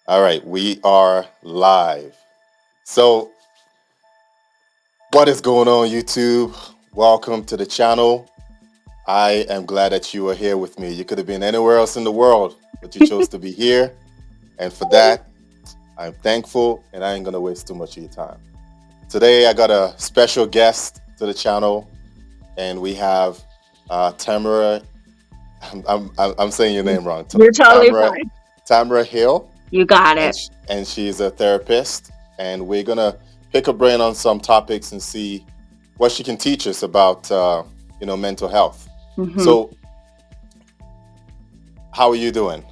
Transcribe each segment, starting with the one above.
All right, we are live. So, what is going on, YouTube? Welcome to the channel. I am glad that you are here with me. You could have been anywhere else in the world, but you chose to be here. And for that, I'm thankful and I ain't going to waste too much of your time. Today, I got a special guest to the channel, and we have Tamara. I'm saying your name wrong. You're totally Tamara, fine. Tamara Hill. You got and it. and she's a therapist, and we're gonna pick her brain on some topics and see what she can teach us about mental health. hmm So, how are you doing?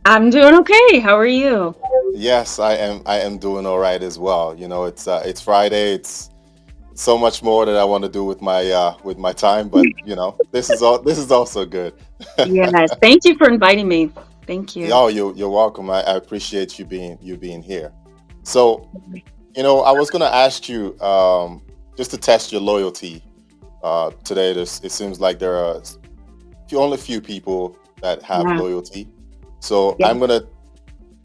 I'm doing okay. How are you? Yes, I am doing all right as well. It's Friday. It's so much more that I want to do with my time, but this is also good. Yes. Thank you for inviting me. Thank you. Oh, you're welcome. I appreciate you being here. So, I was going to ask you, just to test your loyalty today. It seems like there are only few people that have Yeah. loyalty. So Yeah. I'm going to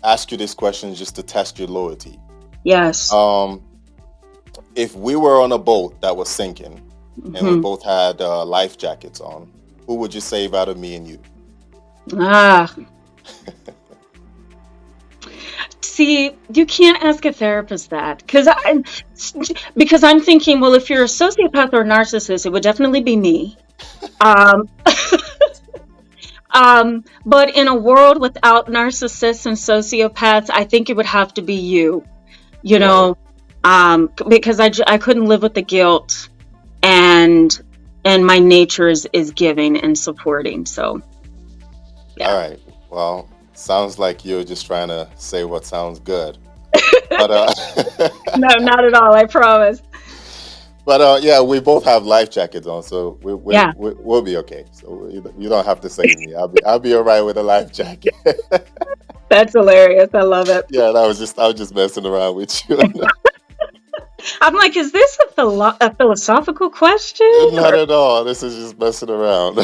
ask you this question just to test your loyalty. Yes. Um, if we were on a boat that was sinking and we hmm both had life jackets on, who would you save out of me and you? Ah. See, you can't ask a therapist that because I'm thinking, well, if you're a sociopath or a narcissist, it would definitely be me. Um, but in a world without narcissists and sociopaths, I think it would have to be you. You Right. know, because I couldn't live with the guilt, and my nature is giving and supporting. So All yeah. right. Well, sounds like you're just trying to say what sounds good. But No, not at all. I promise. but yeah, we both have life jackets on, so Yeah, we'll be okay. So you don't have to save me. I'll be all right with a life jacket. that's hilarious. I love it. Yeah, I was just messing around with you. I'm like, is this a philosophical question? Not Or at all. This is just messing around.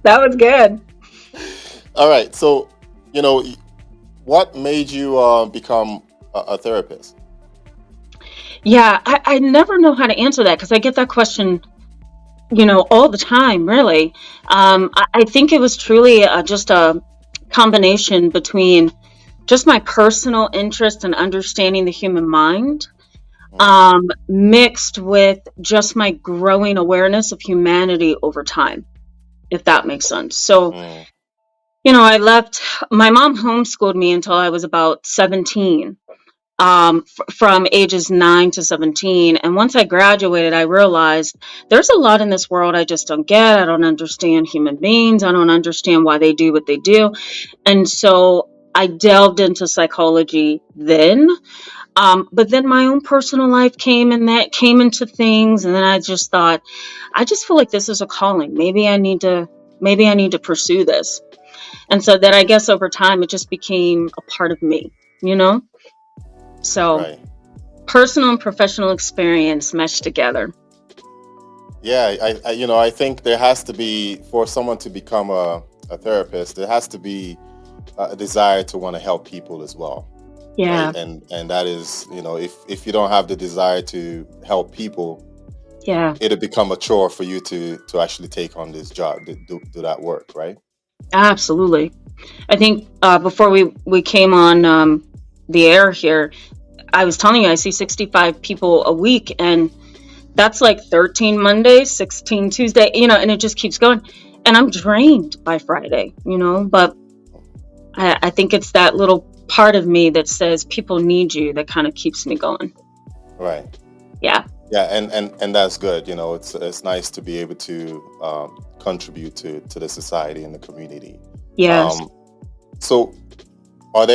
that was good. All right. So, you know, what made you become a therapist? Yeah, I never know how to answer that because I get that question, all the time, really. I think it was truly just a combination between just my personal interest in understanding the human mind, Mm, mixed with just my growing awareness of humanity over time, if that makes sense. So, mm, my mom homeschooled me until I was about 17, from ages 9 to 17. And once I graduated, I realized there's a lot in this world I just don't get. I don't understand human beings. I don't understand why they do what they do. And so I delved into psychology then. But then my own personal life came into things. And then I just thought, I just feel like this is a calling. Maybe I need to pursue this. And so that I guess over time it just became a part of me, you know? So right. personal and professional experience meshed together. Yeah. I think there has to be, for someone to become a therapist, there has to be a desire to want to help people as well, right? Yeah. And that is, if you don't have the desire to help people, Yeah. it'll become a chore for you to actually take on this job, to do that work, right? Absolutely. I think before we came on the air here, I was telling you I see 65 people a week, and that's like 13 Mondays, 16 Tuesday, and it just keeps going. And I'm drained by Friday, but I think it's that little part of me that says people need you that kind of keeps me going. Right. Yeah. Yeah, and that's good. It's nice to be able to contribute to the society and the community. Yes. Um, so, were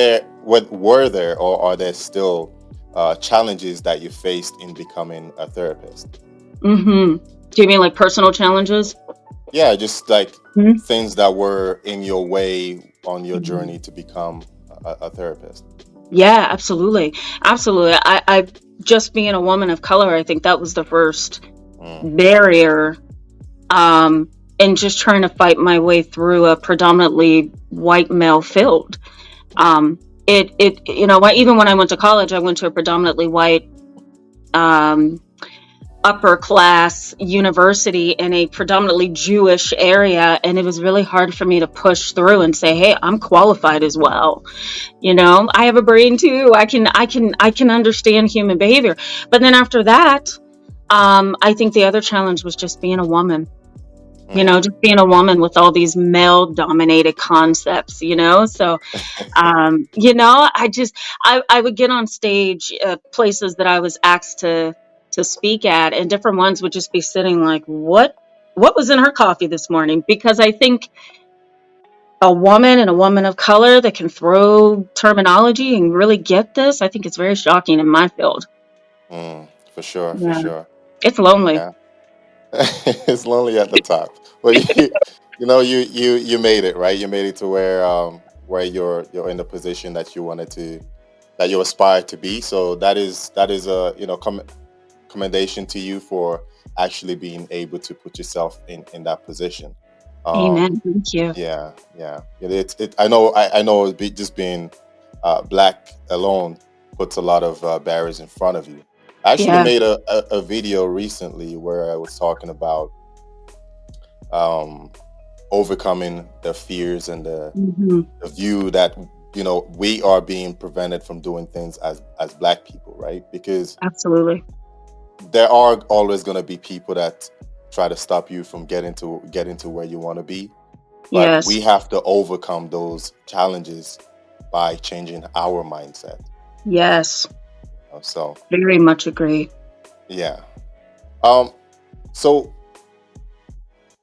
there or are there still challenges that you faced in becoming a therapist? Mm-hmm. Do you mean like personal challenges? Yeah, just like Mhm. things that were in your way on your Mhm. journey to become a therapist. Yeah, absolutely. Absolutely. I just being a woman of color, I think that was the first Mm, barrier, and just trying to fight my way through a predominantly white male field. Even when I went to college, I went to a predominantly white, um, upper class university in a predominantly Jewish area, and it was really hard for me to push through and say, "Hey, I'm qualified as well. I have a brain too. I can understand human behavior." But then after that, I think the other challenge was just being a woman. Mm. Just being a woman with all these male dominated concepts. So I would get on stage, places that I was asked to speak at, and different ones would just be sitting like, what was in her coffee this morning? Because I think a woman and a woman of color that can throw terminology and really get this, I think it's very shocking in my field. Mm. For sure, for Yeah. sure. It's lonely. Yeah. It's lonely at the top. Well, you made it, right? You made it to where you're in the position that you wanted to, that you aspire to be. So that is a commendation to you for actually being able to put yourself in that position. Amen. Um, Thank you. yeah, yeah. I know just being black alone puts a lot of barriers in front of you. I actually Yeah. made a video recently where I was talking about um, overcoming the fears and Hmm. the view that we are being prevented from doing things as black people, right? Because Absolutely. there are always going to be people that try to stop you from getting to where you want to be, but Yes. we have to overcome those challenges by changing our mindset. Yes. So Very much agree. yeah. um so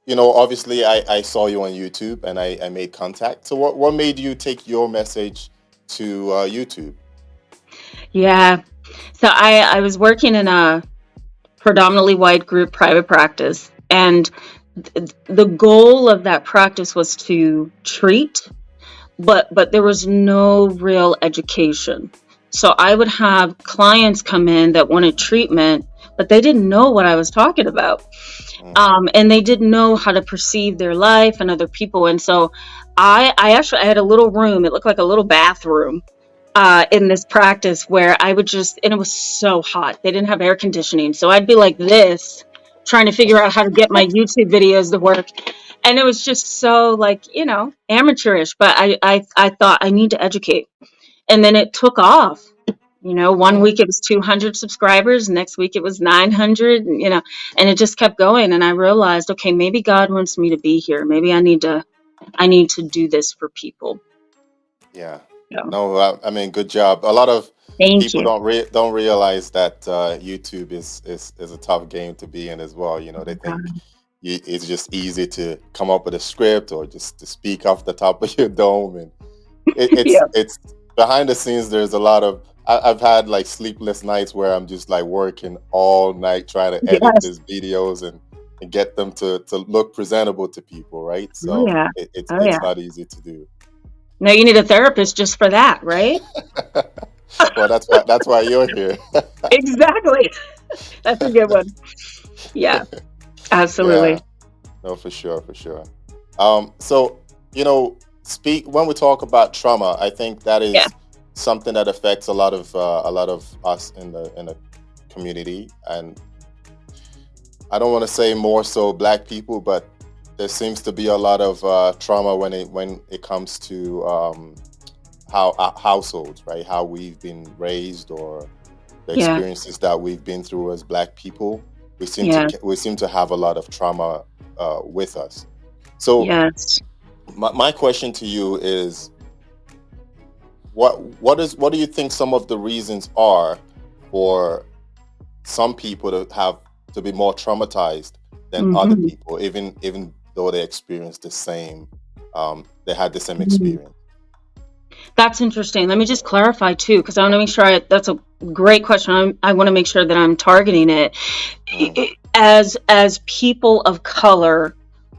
obviously I saw you on YouTube and I made contact. So what made you take your message to YouTube? Yeah. So I was working in a predominantly white group private practice, and the goal of that practice was to treat, but there was no real education. So I would have clients come in that wanted treatment, but they didn't know what I was talking about. Mm, And they didn't know how to perceive their life and other people. And so I had a little room. It looked like a little bathroom, in this practice, where I would just, and it was so hot. They didn't have air conditioning. So I'd be like this, trying to figure out how to get my YouTube videos to work. And it was just so, like, amateurish. But I thought I need to educate. And then it took off. One mm, week it was 200 subscribers, next week it was 900, and it just kept going. And I realized, okay, maybe God wants me to be here. Maybe I need to do this for people. yeah. So, No, I mean, good job. A lot of thank people you. don't realize that YouTube is a tough game to be in as well. They think it's just easy to come up with a script or just to speak off the top of your dome, and Yeah. it's behind the scenes. There's a lot of I've had like sleepless nights where I'm just like working all night trying to edit Yes. these videos and get them to look presentable to people, right? Oh So yeah. it's Oh it's yeah. not easy to do. No, you need a therapist just for that, right? Well, that's why you're here. Exactly. That's a good one. Yeah, Yeah, absolutely. no, for sure, for sure. So speak when we talk about trauma, I think that Yeah. is something that affects a lot of us in the community, and I don't want to say more so black people, but there seems to be a lot of trauma when it comes to how households, right? How we've been raised or the Yeah. experiences that we've been through as black people. We seem to Yeah. have a lot of trauma with us. So Yes. my question to you is, what do you think some of the reasons are for some people to be more traumatized than other Hmm. people, even though they experienced the same, they had the same Hmm. experience. That's interesting. Let me just clarify too, because I want to make sure that's a great question. I want to make sure that I'm targeting it. Mm. As people of color,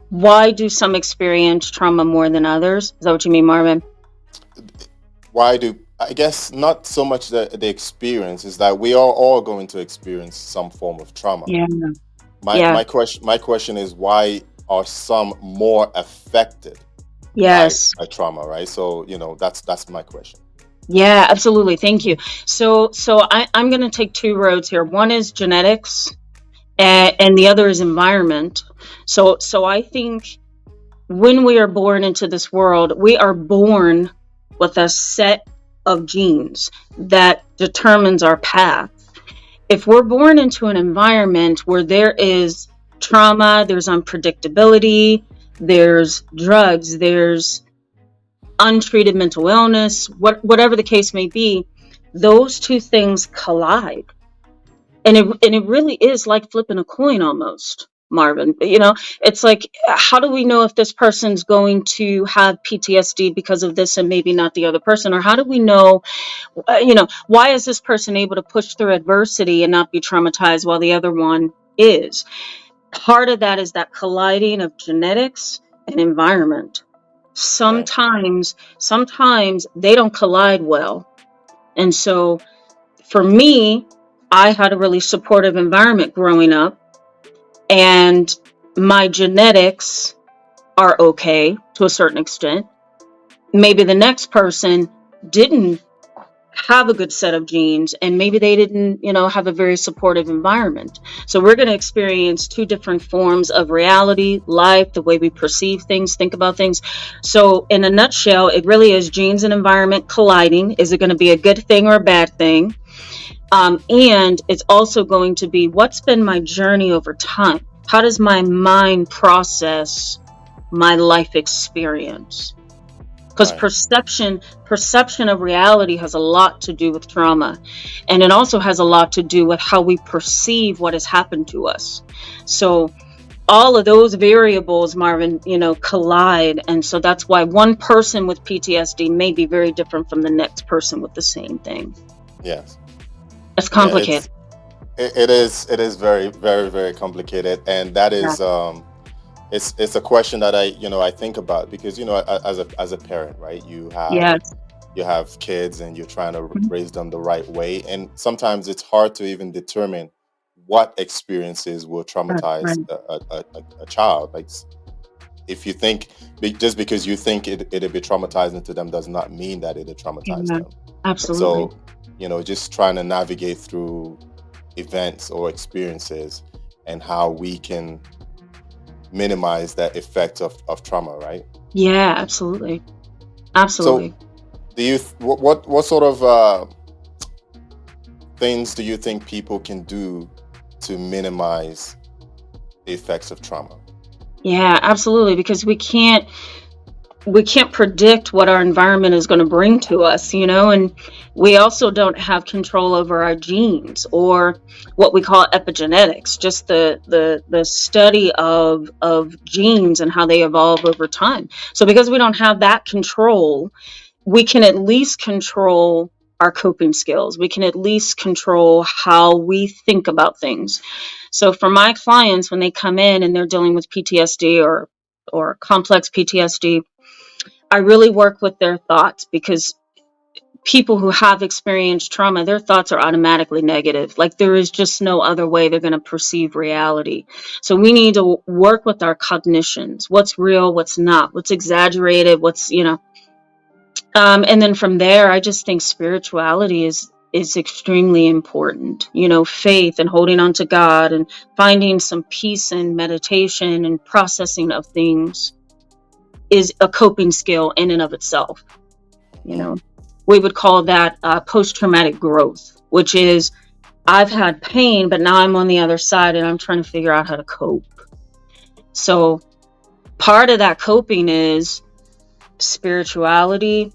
why do some experience trauma more than others? Is that what you mean, Marvin? Why do I guess not so much the experience is that we are all going to experience some form of trauma. Yeah. My Yeah. my question is, why are some more affected Yes. by trauma, right? So, that's my question. Yeah, absolutely. Thank you. I'm going to take two roads here. One is genetics, and the other is environment. So I think when we are born into this world, we are born with a set of genes that determines our path. If we're born into an environment where there is trauma, there's unpredictability, there's drugs, there's untreated mental illness, whatever the case may be, those two things collide. And it really is like flipping a coin almost, Marvin. It's like, how do we know if this person's going to have PTSD because of this and maybe not the other person? Or how do we know, why is this person able to push through adversity and not be traumatized while the other one is? Part of that is that colliding of genetics and environment. Right. Sometimes they don't collide well. And so for me, I had a really supportive environment growing up, and my genetics are okay to a certain extent. Maybe the next person didn't have a good set of genes, and maybe they didn't, have a very supportive environment. So we're going to experience two different forms of reality, life, the way we perceive things, think about things. So in a nutshell, it really is genes and environment colliding. Is it going to be a good thing or a bad thing? And it's also going to be, what's been my journey over time? How does my mind process my life experience? Because Right. perception of reality has a lot to do with trauma, and it also has a lot to do with how we perceive what has happened to us. So all of those variables, Marvin, collide, and so that's why one person with PTSD may be very different from the next person with the same thing. Yes. It's Yeah, complicated. it is very, very, very complicated, and that Yeah. is it's a question that I think about, because as a parent, right? Yes. You have kids, and you're trying to Mhm. raise them the right way, and sometimes it's hard to even determine what experiences will Right. traumatize Right. a child. Like, if you think, just because you think it'll be traumatizing to them does not mean that it'll traumatize Yeah. them. Absolutely. So, just trying to navigate through events or experiences, and how we can minimize that effect of trauma, right? Yeah. Absolutely. So, Absolutely. what sort of things do you think people can do to minimize the effects of trauma? Yeah. Absolutely. Because we can't predict what our environment is going to bring to us, and we also don't have control over our genes, or what we call epigenetics, just the study of genes and how they evolve over time. So because we don't have that control, we can at least control our coping skills. We can at least control how we think about things. So for my clients, when they come in and they're dealing with PTSD or complex PTSD, I really work with their thoughts, because people who have experienced trauma, their thoughts are automatically negative. Like, there is just no other way they're going to perceive reality. So we need to work with our cognitions. What's real, what's not, what's exaggerated, and then from there, I just think spirituality is extremely important. Faith and holding on to God and finding some peace in meditation and processing of things is a coping skill in and of itself. you Hmm. know we would call that post-traumatic growth, which is, I've had pain, but now I'm on the other side and I'm trying to figure out how to cope. So part of that coping is spirituality,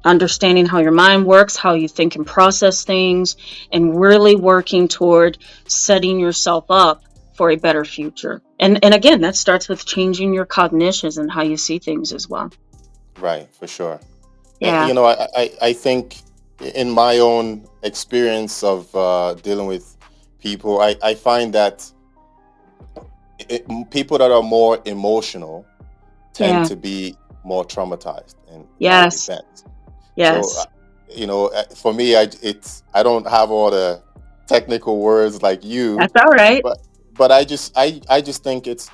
understanding how your mind works, how you think and process things, and really working toward setting yourself up for a better future. And again, that starts with changing your cognitions and how you see things as well. Right, for sure. And, Yeah. I think, in my own experience of dealing with people, I find that people that are more emotional tend Yeah. to be more traumatized and by Yes. events. So, Yes. for me, I don't have all the technical words like you, That's all right. but I just think it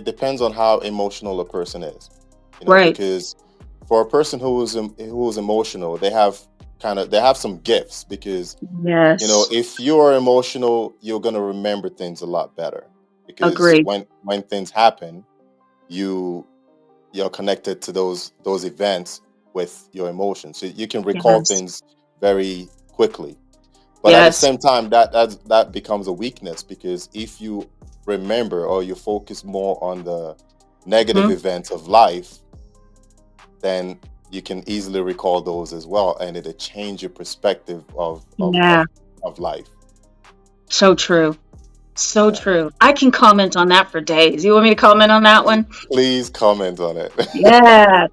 depends on how emotional a person is. Right. because for a person who is emotional, they have some gifts because Yes. if you're emotional, you're gonna remember things a lot better because Agree. when things happen, you you're connected to those events with your emotions, so you can recall Yes. things very quickly. But at the Yes. same time, that becomes a weakness because if you remember or you focus more on the negative Mhm. events of life, then you can easily recall those as well, and it'll change your perspective Yeah. of life. So true. So Yeah. true. I can comment on that for days. You want me to comment on that one? Please comment on it. Yeah.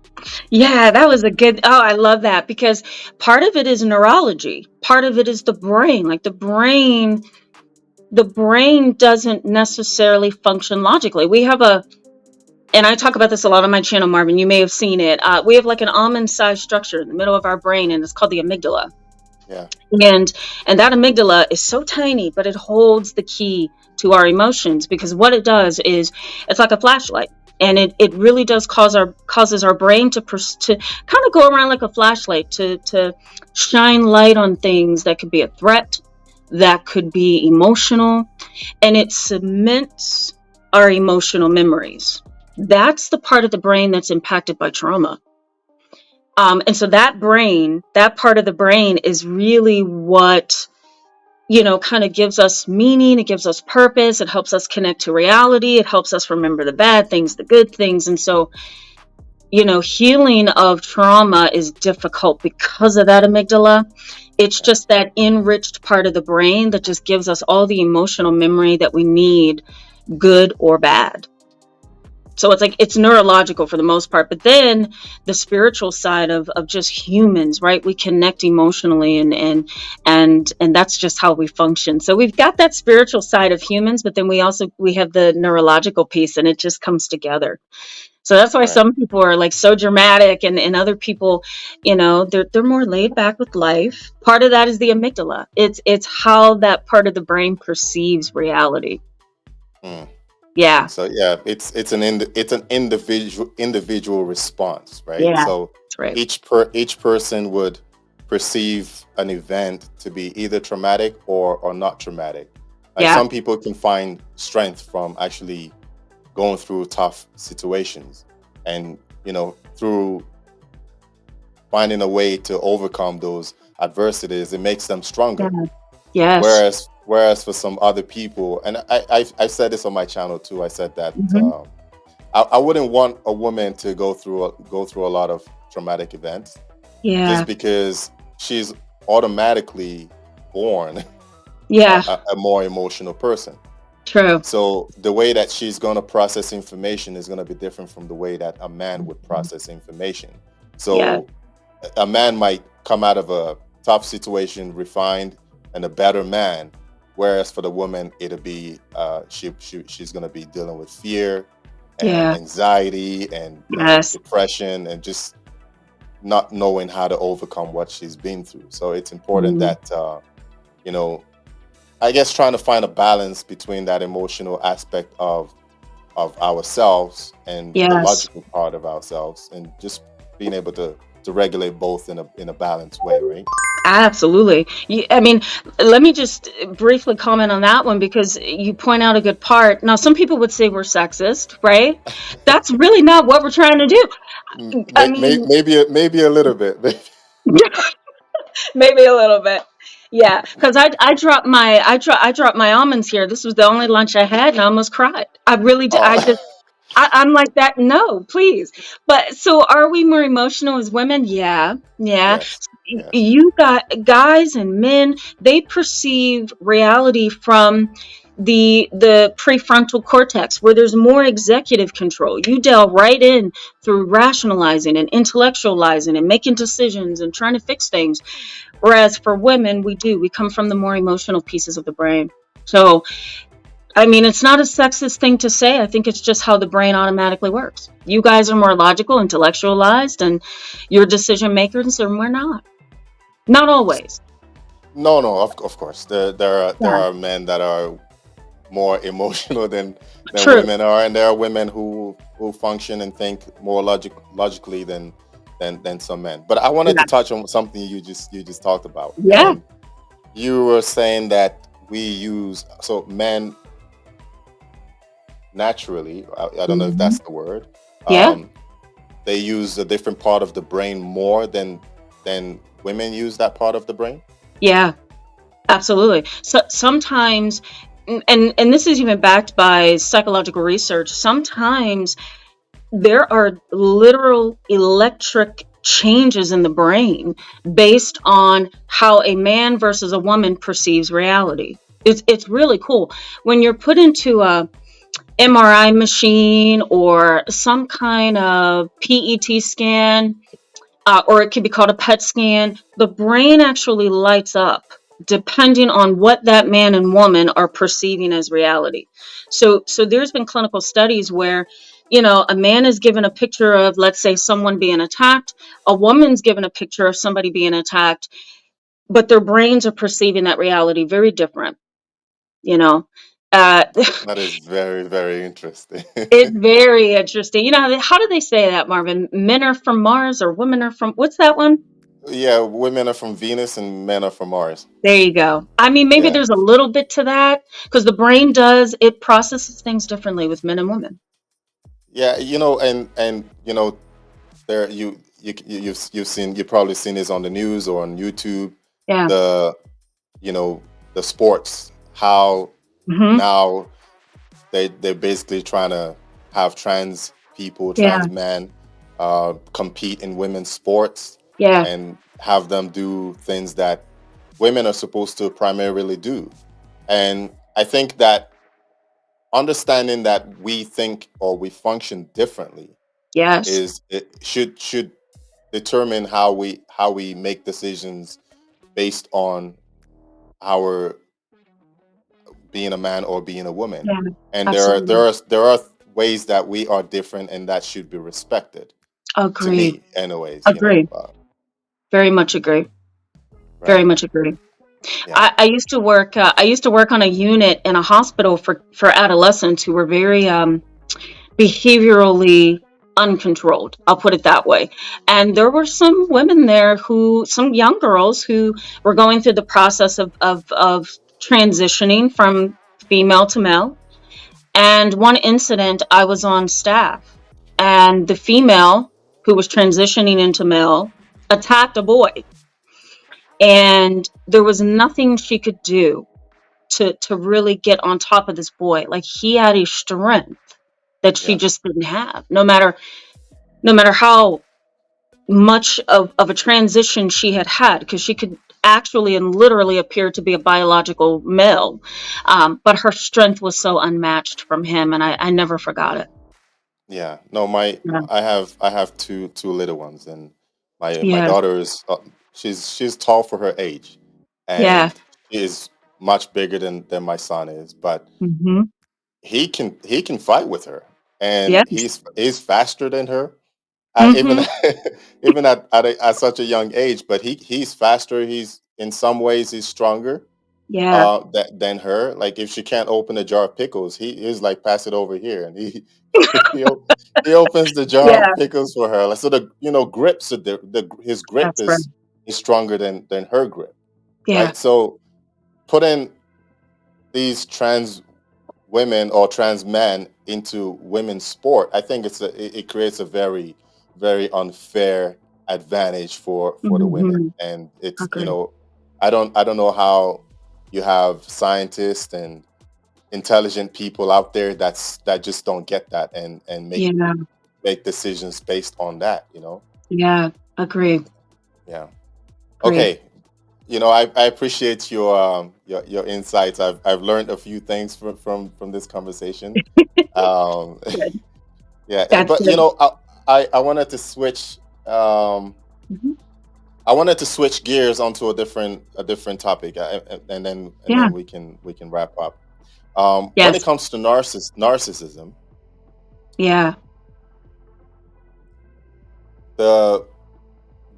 Yeah, that was a good. Oh, I love that because part of it is neurology. Part of it is the brain. Like the brain doesn't necessarily function logically. We have a, and I talk about this a lot on my channel, Marvin. You may have seen it. We have like an almond-sized structure in the middle of our brain, and it's called the amygdala. Yeah. And that amygdala is so tiny, but it holds the key to our emotions because what it does is it's like a flashlight. And it really does causes our brain to kind of go around like a flashlight to shine light on things that could be a threat, that could be emotional, and it cements our emotional memories. That's the part of the brain that's impacted by trauma. And so that part of the brain is really what, kind of gives us meaning. It gives us purpose. It helps us connect to reality. It helps us remember the bad things, the good things. And so, healing of trauma is difficult because of that amygdala. It's Yeah. just that enriched part of the brain that just gives us all the emotional memory that we need, good or bad. So it's like it's neurological for the most part, but then the spiritual side of just humans, right? We connect emotionally, and that's just how we function. So we've got that spiritual side of humans, but then we have the neurological piece, and it just comes together. So that's why Right. some people are like so dramatic, and other people, they're more laid back with life. Part of that is the amygdala. It's how that part of the brain perceives reality. Mm. Yeah. So yeah, it's an individual response, right? Yeah. So That's right. each person would perceive an event to be either traumatic or not traumatic. Like Yeah. some people can find strength from actually going through tough situations, and through finding a way to overcome those adversities, it makes them Yeah. stronger. Yes. Whereas for some other people, and I said this on my channel too. I said that Mhm. I wouldn't want a woman to go through a lot of traumatic events just Yeah. because she's automatically born Yeah. a more emotional person. True. So the way that she's going to process information is going to be different from the way that a man would Mhm. process information. Yeah. So a man might come out of a tough situation refined and a better man, whereas for the woman it'll be she's going to be dealing with fear and Yeah. anxiety and Yes. depression and just not knowing how to overcome what she's been through. So it's important Mm. that you know I guess trying to find a balance between that emotional aspect of ourselves and the Yes. logical part of ourselves, and just being able to regulate both in a balanced way, right? Absolutely. I mean, let me just briefly comment on that one because you point out a good part. Now, some people would say we're sexist, right? That's really not what we're trying to do. I mean, Maybe a little bit. maybe a little bit. Yeah, because I dropped my almonds here. This was the only lunch I had, and I almost cried. I really did. Oh, I'm like that. No, please. But so are we more emotional as women? Yeah. Yeah. yes, yes, You got guys and men, they perceive reality from the prefrontal cortex where there's more executive control. You delve right in through rationalizing and intellectualizing and making decisions and trying to fix things. Whereas for women, we come from the more emotional pieces of the brain. So I mean, it's not a sexist thing to say. I think it's just how the brain automatically works. You guys are more logical, intellectualized, and you're decision makers, and we're not. Not always. no, of course, there Yeah. are men that are more emotional than True. women are, and there are women who function and think more logically than some men. But I wanted Yeah. to touch on something you just talked about, Yeah. and you were saying that we use so men naturally. I don't know if Hmm. that's the word. Yeah. Um, they use a different part of the brain more than women use that part of the brain. Yeah. Absolutely. So sometimes, and this is even backed by psychological research. Sometimes there are literal electric changes in the brain based on how a man versus a woman perceives reality. It's really cool when you're put into a MRI machine or some kind of PET scan, or it could be called a PET scan. The brain actually lights up depending on what that man and woman are perceiving as reality. So there's been clinical studies where, a man is given a picture of, let's say, someone being attacked, a woman's given a picture of somebody being attacked, but their brains are perceiving that reality very different, you know. Uh, That is very, very interesting. it's very interesting. How do they say that, Marvin? Men are from Mars or women are from, what's that one? Yeah, women are from Venus and men are from Mars. There you go. I mean, maybe Yeah, there's a little bit to that because the brain it processes things differently with men and women. yeah, and there you've seen you probably seen this on the news or on YouTube. Yeah. The you know the sports, how Hmm. now they're basically trying to have trans people, Yeah. trans men, compete in women's sports Yeah. and have them do things that women are supposed to primarily do. And I think that understanding that we think or we function differently Yes. is it should determine how we make decisions based on our being a man or being a woman. Yeah. And Absolutely. there are ways that we are different and that should be respected. To Agree. me, anyways, Agree. Very much agree. Very right? much agree. Yeah, I used to work. I used to work on a unit in a hospital for adolescents who were very behaviorally uncontrolled. I'll put it that way. And there were some women there some young girls who were going through the process of transitioning from female to male. And one incident, I was on staff, and the female who was transitioning into male attacked a boy, and there was nothing she could do to really get on top of this boy. Like, he had a strength that she yeah, just didn't have, no matter how much of a transition she had had, because she could actually and literally appear to be a biological male. But her strength was so unmatched from him, and I never forgot it. yeah. No, my Yeah. I have two little ones, and my Yes. daughter is she's tall for her age, Yeah. and she is much bigger than my son is, but Hmm. he can fight with her, and Yes. he's faster than her. Even Hmm. even at such a young age, but he's faster. He's in some ways he's stronger Yeah. than her. Like if she can't open a jar of pickles, he's like pass it over here, and he he, op- he opens the jar of Yeah. pickles for her. Like, so the grips are his grip That's right. is stronger than her grip, Yeah. right? So putting these trans women or trans men into women's sport, I think it creates a very, very unfair advantage for the women. Hmm. And it's Agree. I don't know how you have scientists and intelligent people out there that just don't get that and Yeah. make decisions based on that. Yeah. Agree. Yeah. Agree. Okay. I appreciate your insights. I've learned a few things from this conversation. Um, Good. yeah, That's but good. I wanted to switch. Um, Hmm. I wanted to switch gears onto a different topic, and then Yeah. we can wrap up. When it Yes. comes to narcissism, Yeah. the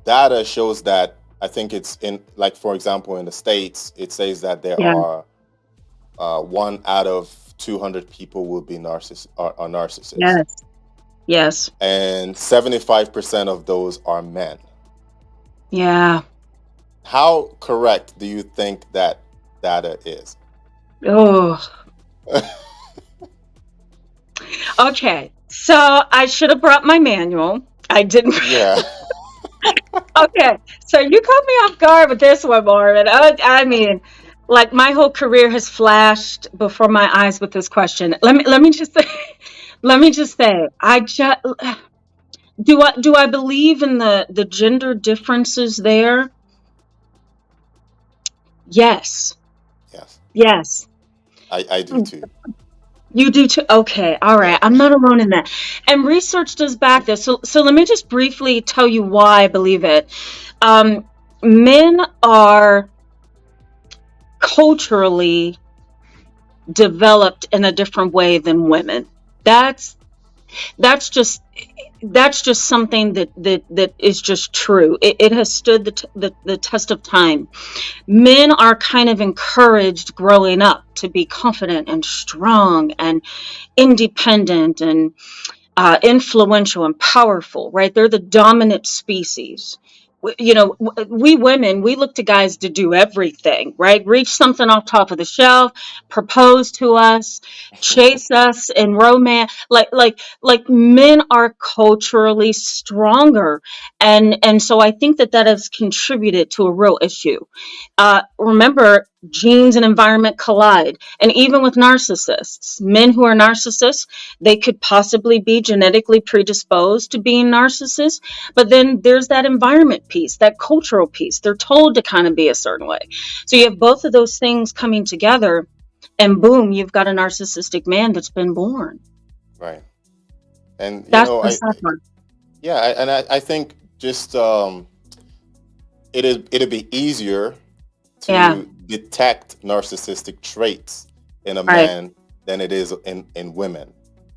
data shows that I think it's in, like, for example, in the states, it says that there Yeah. are 1 out of 200 people will be are narcissists, Yes. Yes. and 75% of those are men. Yeah. How correct do you think that data is? Oh. Okay. So I should have brought my manual. I didn't. Yeah. Okay. So you caught me off guard with this one, Marvin. I mean, like my whole career has flashed before my eyes with this question. Let me just say, let me just say, I just do I believe in the gender differences there? Yes. Yes, Yes. I do too. You do too. Okay. All Yeah. right. I'm not alone in that. And research does back this. So let me just briefly tell you why I believe it. Um, Men are culturally developed in a different way than women. That's that's just that's just something that is just true. It has stood the test of time. Men are kind of encouraged growing up to be confident and strong and independent and influential and powerful, right? They're the dominant species. We women, we look to guys to do everything, right? Reach something off top of the shelf, propose to us, chase us in romance. Like men are culturally stronger, and so I think that has contributed to a real issue. Remember, genes and environment collide, and even with narcissists, men who are narcissists, they could possibly be genetically predisposed to being narcissists, but then there's that environment piece, that cultural piece. They're told to kind of be a certain way. So you have both of those things coming together, and boom, you've got a narcissistic man that's been born. Right. And That's the sad part. I think just it'd be easier Yeah, to detect narcissistic traits in a right. man than it is in women.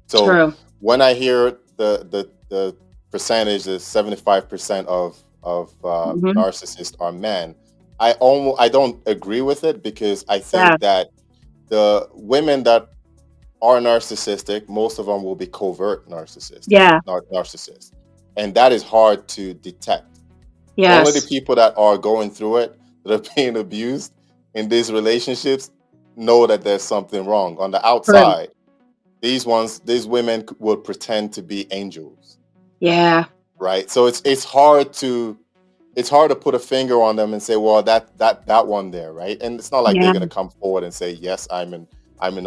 So True. when I hear the percentage is 75% of Hmm. narcissists are men, I don't agree with it, because I Yeah, think that the women that are narcissistic, most of them will be covert yeah, narcissists, and that is hard to detect. Only the yes. people that are going through it, that are being abused in these relationships, know that there's something wrong. On the True. outside, these women will pretend to be angels, Yeah, right? So it's hard to put a finger on them and say, well, that one there, right? And it's not like they're yeah, gonna come forward and say, yes, I'm a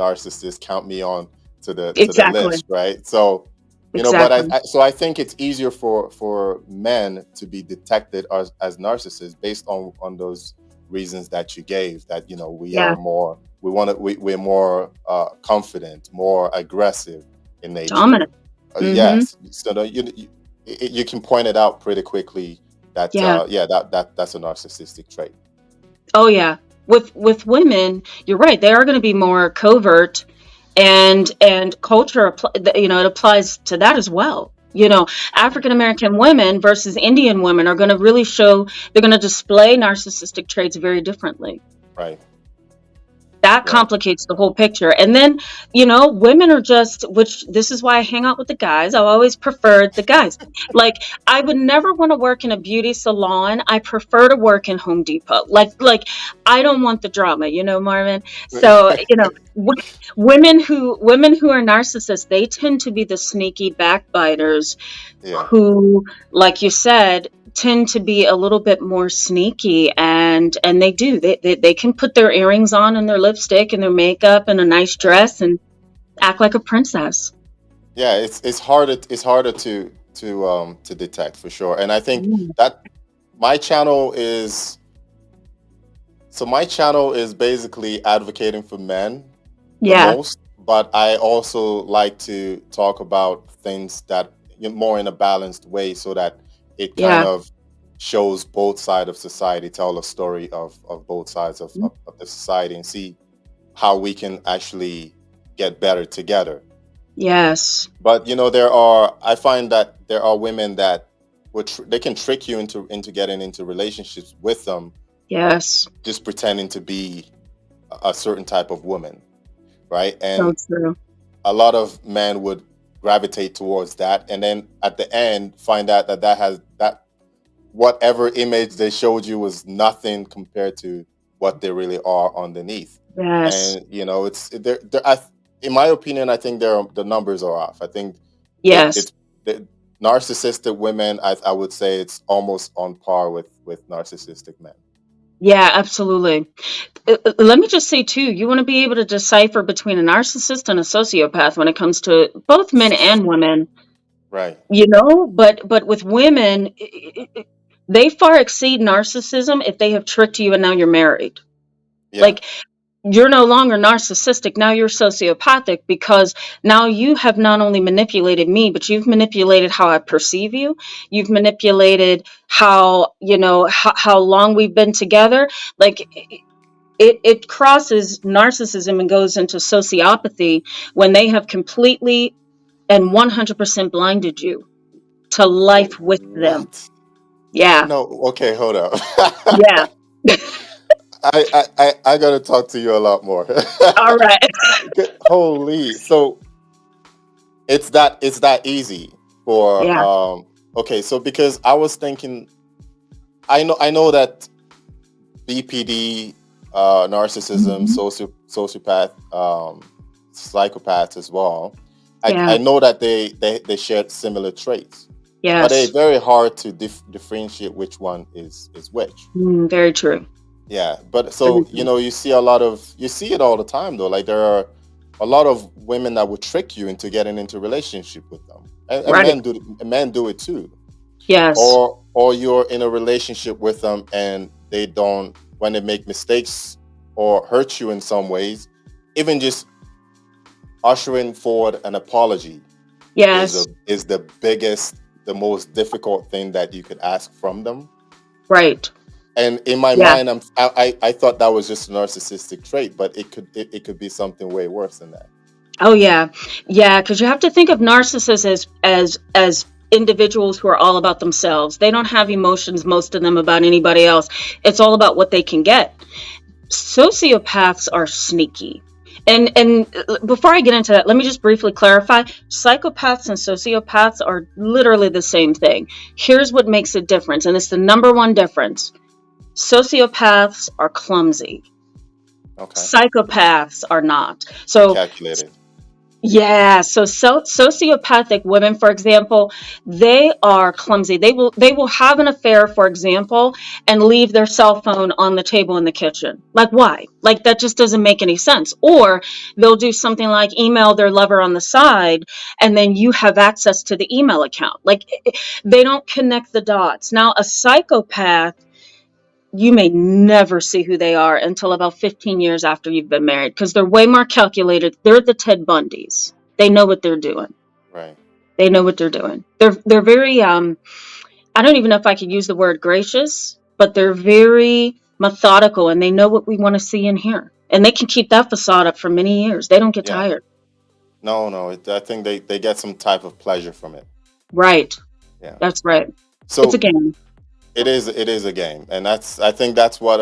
narcissist. Count me on to the exactly. list, right? So, but Exactly. I think it's easier for men to be detected as narcissists based on those reasons that you gave. That we Yeah, are more we're more confident, more aggressive in nature. dominant. Mhm. Yes, so you can point it out pretty quickly that Yeah. that's a narcissistic trait. Oh, yeah. With women, you're right. They are going to be more covert, and culture. It applies to that as well. African American women versus Indian women are going to really show. They're going to display narcissistic traits very differently. Right, That right. complicates the whole picture. And then, women are just, which this is why I hang out with the guys. I've always preferred the guys. Like, I would never want to work in a beauty salon. I prefer to work in Home Depot. Like I don't want the drama, Marvin. So, women who are narcissists, they tend to be the sneaky backbiters Yeah, who, like you said, tend to be a little bit more sneaky, and they can put their earrings on and their lipstick and their makeup and a nice yeah, dress and act like a princess. yeah. It's harder to detect for sure. And I think Yeah. that my channel is my channel is basically advocating for men the Yeah. most, but I also like to talk about things that more in a balanced way, so that it kind Yeah. of shows both sides of society, tell a story of both sides of the society, and see how we can actually get better together. Yes. But I find that there are women that they can trick you into getting into relationships with them, Yes. just pretending to be a certain type of woman, right? So And true. a lot of men would gravitate towards that, and then at the end find out that that whatever image they showed you was nothing compared to what they really are underneath. Yes. And it's in my opinion, I think the numbers are off. I think Yes. it's the narcissistic women. I would say it's almost on par with narcissistic men. Yeah, absolutely. Let me just say too, you want to be able to decipher between a narcissist and a sociopath when it comes to both men and women, Right. but with women, they far exceed narcissism if they have tricked you and now you're married. Yeah. Like, you're no longer narcissistic, now you're sociopathic, because now you have not only manipulated me, but you've manipulated how I perceive you. You've manipulated how long we've been together. Like, it crosses narcissism and goes into sociopathy when they have completely and 100% blinded you to life with them. What? Yeah. No. Okay. Hold up. Yeah. I gotta talk to you a lot more. All right. Holy. So it's that easy for Yeah. okay, so because I was thinking, I know that BPD, narcissism, Mhm. sociopath, psychopaths as well. I Yeah. know that they share similar traits, but they're Yes. very hard to differentiate which one is which. Very true. Yeah, but Very so true. you see it all the time though. Like there are a lot of women that would trick you into getting into relationship with them, and Right. men do it too. Yes. Or you're in a relationship with them and they don't, when they make mistakes or hurt you in some ways, even just ushering forward an apology Yes. is the biggest, the most difficult thing that you could ask from them. Right. And in my Yeah. mind, I thought that was just a narcissistic trait, but it could be something way worse than that. Oh yeah. Yeah, because you have to think of narcissists as individuals who are all about themselves. They don't have emotions, most of them, about anybody else. It's all about what they can get. Sociopaths are sneaky. And before I get into that, let me just briefly clarify. Psychopaths and sociopaths are literally the same thing. Here's what makes a difference, and it's the number one difference. Sociopaths are clumsy. Okay. Psychopaths are not. They're So calculated. yeah, so sociopathic women, for example, they are clumsy. They will have an affair, for example, and leave their cell phone on the table in the kitchen. Like, why? Like, that just doesn't make any sense. Or they'll do something like email their lover on the side, and then you have access to the email account. Like, they don't connect the dots. Now, a psychopath, you may never see who they are until about 15 years after you've been married, because they're way more calculated. They're the Ted Bundys. They know what they're doing. Right. They know what they're doing. They're very I don't even know if I could use the word gracious, but they're very methodical, and they know what we want to see and hear. And they can keep that facade up for many years. They don't get Yeah. tired. No, no. I think they get some type of pleasure from it. Right. Yeah. That's right. It's a So game. it is a game, and I think that's what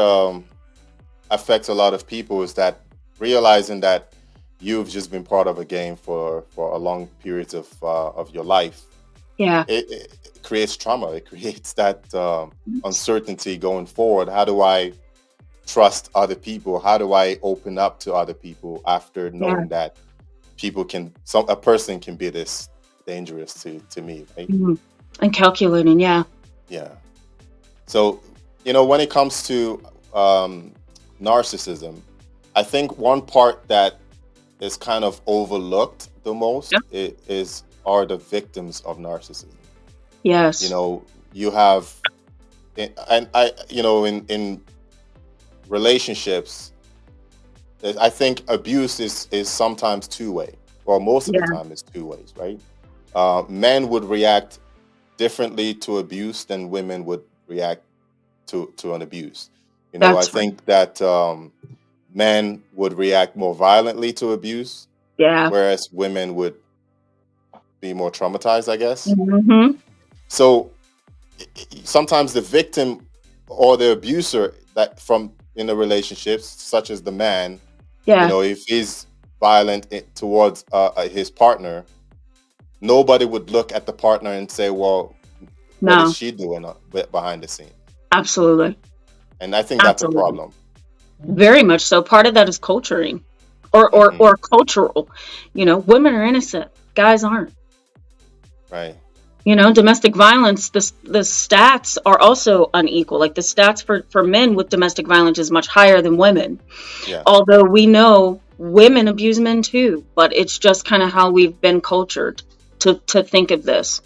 affects a lot of people, is that realizing that you've just been part of a game for a long periods of your life. Yeah. It creates trauma. It creates that uncertainty going forward. How do I trust other people? How do I open up to other people after Yeah. knowing that a person can be this dangerous to me, right? Mhm. And calculating. Yeah. Yeah. So, when it comes to narcissism, I think one part that is kind of overlooked the most Yeah. are the victims of narcissism. You Yes. know, you have, and in relationships, I think abuse is sometimes two way, or most of the Yeah. time it's two ways, right? Men would react differently to abuse than women would react to an abuse. I That's right. think that men would react more violently to abuse, Yeah. whereas women would be more traumatized, I guess. Hmm. So sometimes the victim or the abuser that from in the relationships, such as the man, Yeah. if he's violent towards his partner, nobody would look at the partner and say, well, what is No, she doing behind the scene? absolutely. And I think that's a Absolutely. problem. Very much so. Part of that is culturing Hmm. or cultural. Women are innocent, guys aren't. Right. Domestic violence, the stats are also unequal. Like the stats for men with domestic violence is much higher than women. Yeah. Although we know women abuse men too, but it's just kind of how we've been cultured to think of this.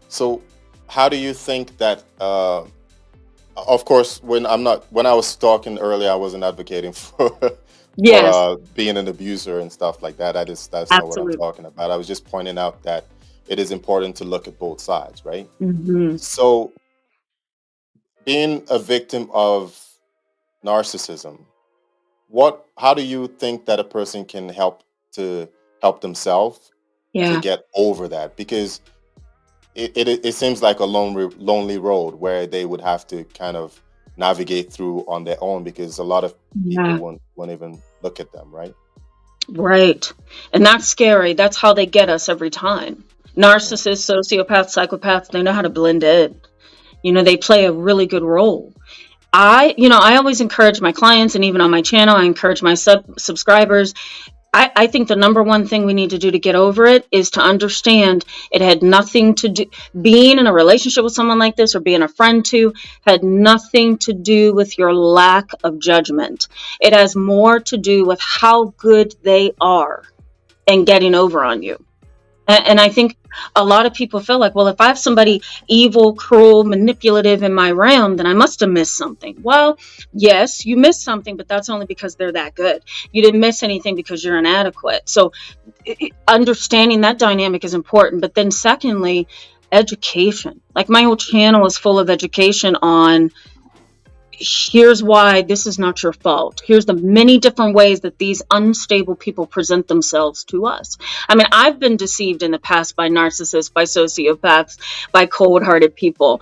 So, how do you think that? Of course, when I was talking earlier, I wasn't advocating for Yes, being an abuser and stuff like that. That's not what I'm absolutely. talking about. I was just pointing out that it is important to look at both sides, right? Hmm. So, being a victim of narcissism, how do you think that a person can to help themselves to Yeah, get over that? Because it seems like a lonely road where they would have to kind of navigate through on their own, because a lot of people yeah, won't even look at them, right? right. And that's scary. That's how they get us every time. Mm. Narcissists, sociopaths, psychopaths, they know how to blend in. They play a really good role. I always encourage my clients, and even on my channel, I encourage my subscribers. I think the number one thing we need to do to get over it is to understand it had nothing to do, being in a relationship with someone like this or being a friend to, had nothing to do with your lack of judgment. It has more to do with how good they are and getting over on you. And I think a lot of people feel like, well, if I have somebody evil, cruel, manipulative in my realm, then I must have missed something. Well, yes, you missed something, but that's only because they're that good. You didn't miss anything because you're inadequate. So understanding that dynamic is important. But then, secondly, education. Like my whole channel is full of education on here's why this is not your fault. Here's the many different ways that these unstable people present themselves to us. I mean, I've been deceived in the past by narcissists, by sociopaths, by cold hearted people.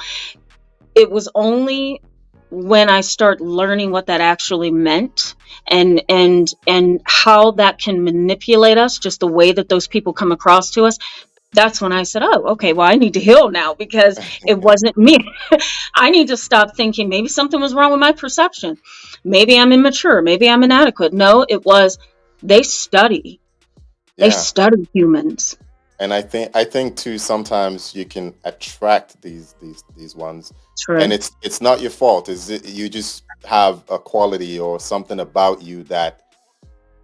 It was only when I start learning what that actually meant and how that can manipulate us, just the way that those people come across to us, that's when I said, oh, okay, well, I need to heal now because it wasn't me. I need to stop thinking maybe something was wrong with my perception. Maybe I'm immature. Maybe I'm inadequate. No, it was they study. They Yeah. study humans. And I think too, sometimes you can attract these ones, and True. it's not your fault. You just have a quality or something about you that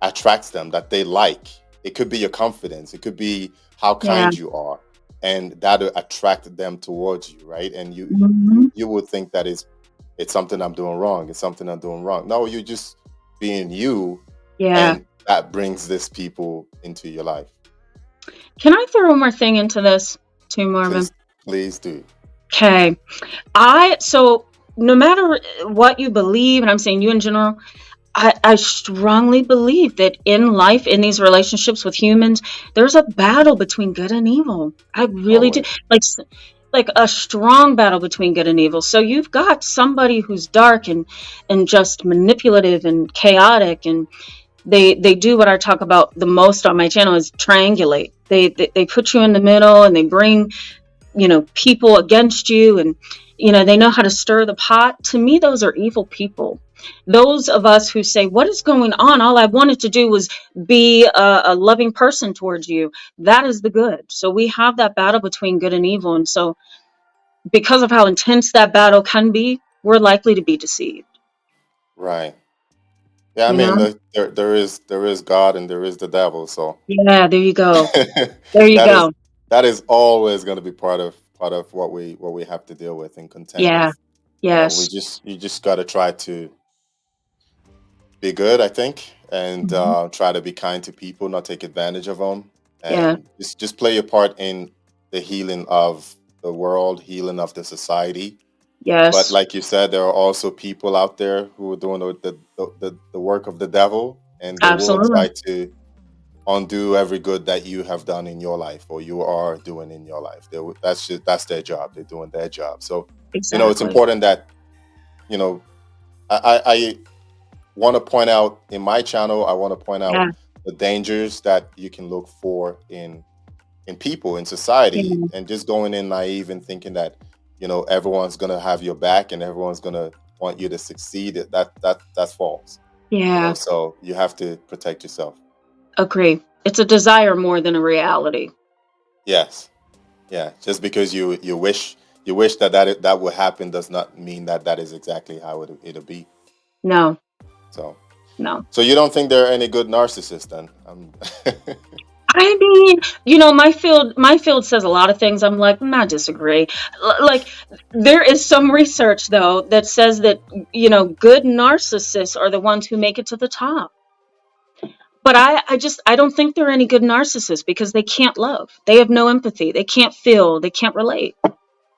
attracts them, that they like. It could be your confidence, it could be how Yeah. kind you are, and that'll attract them towards you, right? And Hmm. you would think that it's something I'm doing wrong. It's something I'm doing wrong. No, you're just being you, Yeah. and that brings this people into your life. Can I throw one more thing into this too, Marvin? Please, please do. Okay. So no matter what you believe, and I'm saying you in general, I strongly believe that in life, in these relationships with humans, there's a battle between good and evil. I really do. Always. Like a strong battle between good and evil. So you've got somebody who's dark and just manipulative and chaotic, and they do what I talk about the most on my channel is triangulate. They put you in the middle and they bring people against you, and they know how to stir the pot. To me, those are evil people. Those of us who say, what is going on, all I wanted to do was be a loving person towards you, that is the good. So we have that battle between good and evil, and so because of how intense that battle can be, we're likely to be deceived. Right. Yeah, I you mean, know there is God and there is the devil, so yeah, there you go. There you that is go. that is always going to be part of what we have to deal with and contend Yeah. with. We Yes. just you just got to try to be good, I think, and Mhm. try to be kind to people, not take advantage of them, Yeah. and just play your part in the healing of the world, healing of the society. But Yes. like you said, there are also people out there who are doing the work of the devil, and they will Absolutely. try to undo every good that you have done in your life or you are doing in your life. That's their job. They're doing their job. So, it's Exactly. important that you know I want to point out in my channel. I want to point out Yeah. the dangers that you can look for in people in society, Yeah. and just going in naive and thinking that everyone's gonna have your back and everyone's gonna want you to succeed. That's false. Yeah. So you have to protect yourself. Agree. It's a desire more than a reality. Yes. Yeah, just because you wish that would happen does not mean that that is exactly how it'll be. No, So no. so you don't think there are any good narcissists then? I mean, my field says a lot of things. I'm like, I disagree. Like, there is some research though that says that good narcissists are the ones who make it to the top. But I don't think they're any good narcissists because they can't love. They have no empathy. They can't feel. They can't relate.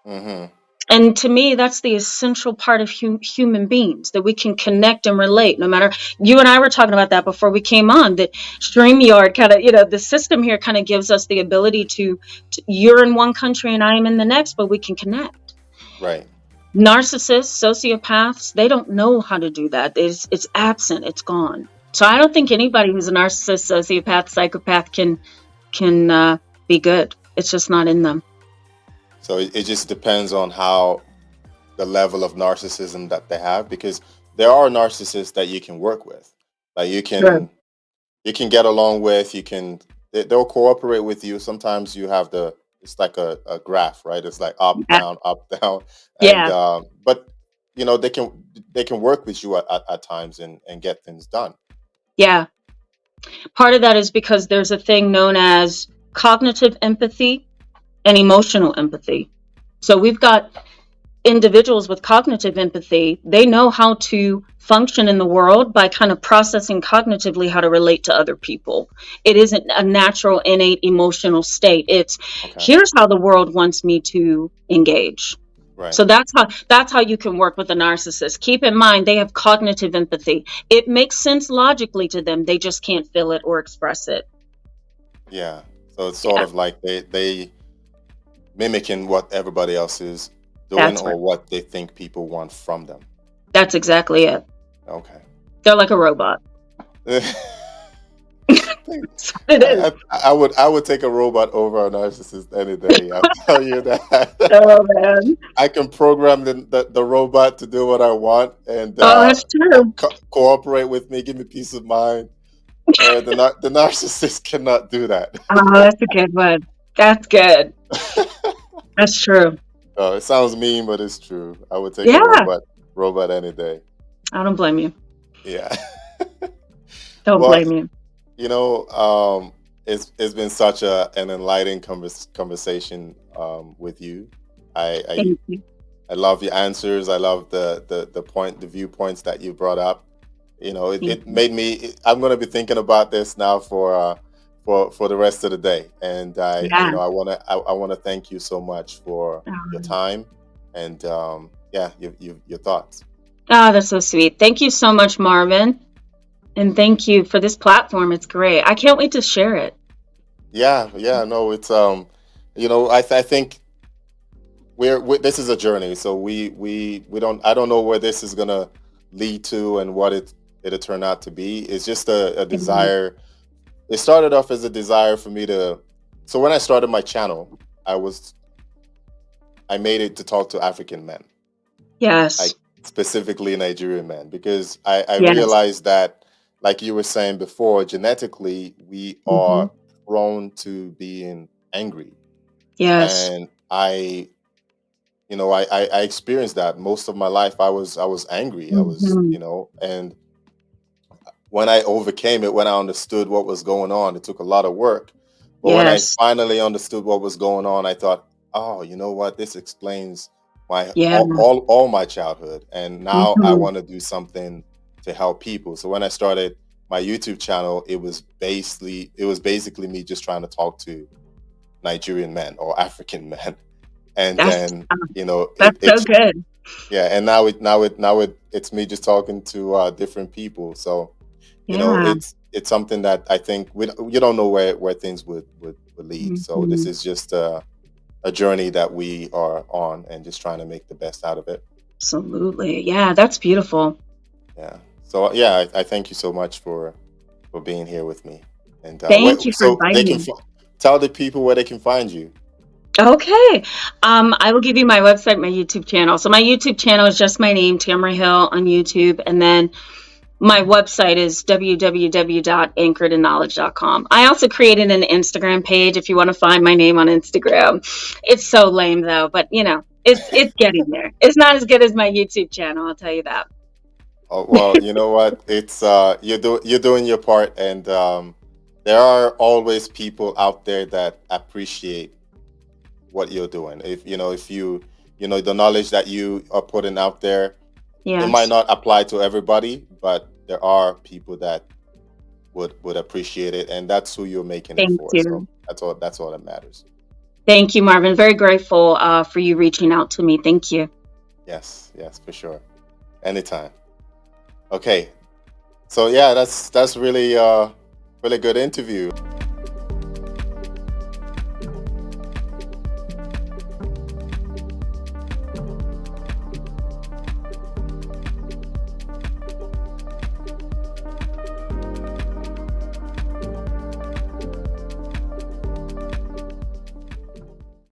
Hmm. And to me, that's the essential part of human beings, that we can connect and relate. No matter, you and I were talking about that before we came on, that StreamYard kind of, the system here kind of gives us the ability to, you're in one country and I am in the next, but we can connect. Right. Narcissists, sociopaths, they don't know how to do that. It's absent. It's gone. So I don't think anybody who's a narcissist, sociopath, psychopath can be good. It's just not in them. So it just depends on how the level of narcissism that they have, because there are narcissists that you can work with, like Sure. you can get along with, they'll cooperate with you. Sometimes you have it's like a graph, right? It's like Yeah. up down, and Yeah. but they can work with you at times and get things done. Yeah. Part of that is because there's a thing known as cognitive empathy and emotional empathy. So we've got individuals with cognitive empathy. They know how to function in the world by kind of processing cognitively how to relate to other people. It isn't a natural, innate emotional state. It's, Okay. here's how the world wants me to engage. Right. So that's how you can work with a narcissist. Keep in mind they have cognitive empathy. It makes sense logically to them. They just can't feel it or express it. Yeah. So it's sort Yeah, of like they mimicking what everybody else is doing, that's right. or what they think people want from them. That's exactly it. Okay. They're like a robot. That's what it is. I would take a robot over a narcissist any day. I'll tell you that. Oh man. I can program the robot to do what I want and Oh, that's true. cooperate with me, give me peace of mind. The narcissist cannot do that. Oh, that's a good one. That's good. That's true. It sounds mean, but it's true. I would take a Yeah. robot any day. I don't blame you. Yeah. Don't Well, blame you. you know, it's been such an enlightening conversation with you. I, I Thank you. I love your answers. I love the viewpoints that you brought up. Thank It you. made me. I'm going to be thinking about this now for the rest of the day. And Yeah. I want to thank you so much for your Um, time and yeah, your thoughts. Oh, that's so sweet. Thank you so much, Marvin. And thank you for this platform. It's great. I can't wait to share it. Yeah, yeah. No, it's I think this is a journey, so we don't. I don't know where this is gonna lead to and what it'll turn out to be. It's just a Mhm. desire. It started off as a desire for me to. So when I started my channel, I made it to talk to African men, Yes. like specifically Nigerian men, because I Yes. realized that, like you were saying before, genetically we Hmm. are prone to being angry, Yes. and I experienced that most of my life. I was angry. I was, Hmm. and when I overcame it, when I understood what was going on, it took a lot of work. But when I Yes. finally understood what was going on, I thought, oh, you know what? This explains my Yeah. all my childhood, and now I Hmm. want to do something to help people. So when I started my YouTube channel, it was basically me just trying to talk to Nigerian men or African men, and That's then uh, it that's so it good. yeah, and now it's me just talking to different people. So Yeah. it's something that I think you don't know where things would lead. So this Hmm. is just a journey that we are on, and just trying to make the best out of it. Absolutely. Yeah, that's beautiful. Yeah. So yeah, I thank you so much for being here with me. And Thank you for so they inviting can me. tell the people where they can find you. Okay. I will give you my website, my YouTube channel. So my YouTube channel is just my name, Tamara Hill on YouTube. And then my website is www.anchoredinKnowledge.com. I also created an Instagram page if you want to find my name on Instagram. It's so lame though, but it's getting there. It's not as good as my YouTube channel, I'll tell you that. Oh, well, you know what? It's you're doing your part, and there are always people out there that appreciate what you're doing. If the knowledge that you are putting out there, it might Yes. not apply to everybody, but there are people that would appreciate it, and that's who you're making it Thank for. So you. that's all that matters. Thank you, Marvin. Very grateful for you reaching out to me. Thank you. Yes, yes, for sure. Anytime. Okay. So yeah, that's really really good interview.